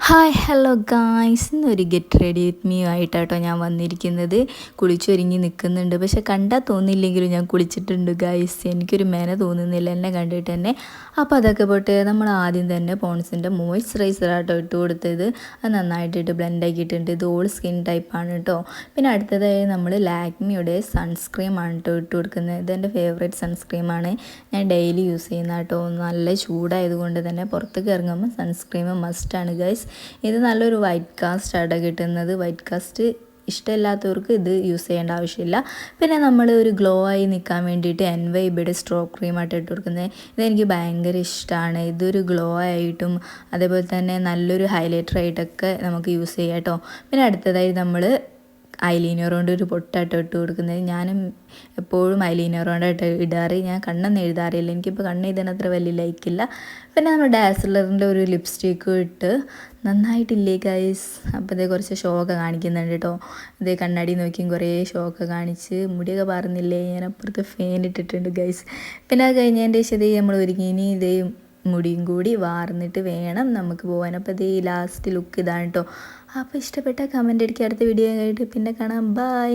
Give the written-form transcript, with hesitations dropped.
Hi hello guys, ഇന്നൊരു get ready with me ആയിട്ടാട്ടോ ഞാൻ വന്നിരിക്കുന്നത്. കുളിച്ചൊരുങ്ങി നിൽക്കുന്നുണ്ട്, പക്ഷെ കണ്ടാൽ തോന്നില്ലെങ്കിലും ഞാൻ കുളിച്ചിട്ടുണ്ട് ഗായ്സ്. എനിക്കൊരു മേന തോന്നുന്നില്ല എന്നെ കണ്ടിട്ട് തന്നെ. അപ്പോൾ അതൊക്കെ പോട്ടെ, നമ്മൾ ആദ്യം തന്നെ പോൺസിൻ്റെ മോയ്സ്ചറൈസറാട്ടോ ഇട്ട് കൊടുത്തത്. അത് നന്നായിട്ടിട്ട് ബ്ലെൻഡ് ആക്കിയിട്ടുണ്ട്. ഇത് ഓൾ സ്കിൻ ടൈപ്പാണ് കേട്ടോ. പിന്നെ അടുത്തതായി നമ്മൾ ലാക്മിയുടെ സൺസ്ക്രീമാണ് കേട്ടോ ഇട്ട് കൊടുക്കുന്നത്. ഇതെൻ്റെ ഫേവറേറ്റ് സൺസ്ക്രീമാണ്, ഞാൻ ഡെയിലി യൂസ് ചെയ്യുന്ന കേട്ടോ. നല്ല ചൂടായതുകൊണ്ട് തന്നെ പുറത്തേക്ക് ഇറങ്ങുമ്പോൾ സൺസ്ക്രീം മസ്റ്റാണ് ഗൈസ്. ഇത് നല്ലൊരു വൈറ്റ് കാസ്റ്റ് ആണ് കിട്ടുന്നത്. വൈറ്റ് കാസ്റ്റ് ഇഷ്ടമില്ലാത്തവർക്ക് ഇത് യൂസ് ചെയ്യേണ്ട ആവശ്യമില്ല. പിന്നെ നമ്മൾ ഒരു ഗ്ലോ ആയി നിൽക്കാൻ വേണ്ടിയിട്ട് എൻവൈബിയുടെ സ്ട്രോക്ക് ക്രീമായിട്ട് ഇട്ട് കൊടുക്കുന്നത്. ഇതെനിക്ക് ഭയങ്കര ഇഷ്ടമാണ്. ഇതൊരു ഗ്ലോ ആയിട്ടും അതേപോലെ തന്നെ നല്ലൊരു ഹൈലൈറ്റർ ആയിട്ടൊക്കെ നമുക്ക് യൂസ് ചെയ്യാം കേട്ടോ. പിന്നെ അടുത്തതായി നമ്മൾ ഐലൈനർ കൊണ്ട് ഒരു പൊട്ടാട്ടോ ഇട്ട് കൊടുക്കുന്നത്. ഞാനും എപ്പോഴും ഐലൈനർ കൊണ്ടായിട്ട് ഇടാറ്. ഞാൻ കണ്ണൊന്നും എഴുതാറില്ല, എനിക്കിപ്പോൾ കണ്ണ് എഴുതാൻ അത്ര വലിയ ലൈക്കില്ല. പിന്നെ നമ്മൾ ഡാസ്ലറിൻ്റെ ഒരു ലിപ്സ്റ്റിക്കും ഇട്ട് നന്നായിട്ടില്ലേ ഗൈസ്. അപ്പോൾ ഇതേ കുറച്ച് ഷോക്കെ കാണിക്കുന്നുണ്ട് കേട്ടോ. ഇതേ കണ്ണാടി നോക്കിയും കുറേ ഷോക്കെ കാണിച്ച് മുടിയൊക്കെ പാറുന്നില്ലേ. ഞാൻ അപ്പുറത്ത് ഫാൻ ഇട്ടിട്ടുണ്ട് ഗൈസ്. പിന്നെ അത് കഴിഞ്ഞതിൻ്റെ ശേഷം നമ്മൾ ഒരുങ്ങിനി ഇതേ മുടിയും കൂടി വാർന്നിട്ട് വേണം നമുക്ക് പോകാൻ. അപ്പോൾ ഇതേ ലാസ്റ്റ് ലുക്ക് ഇതാണ് കേട്ടോ. അപ്പോൾ ഇഷ്ടപ്പെട്ട കമൻ്റ് അടിക്കുക. അടുത്ത വീഡിയോ ആയിട്ട് പിന്നെ കാണാം. ബൈ.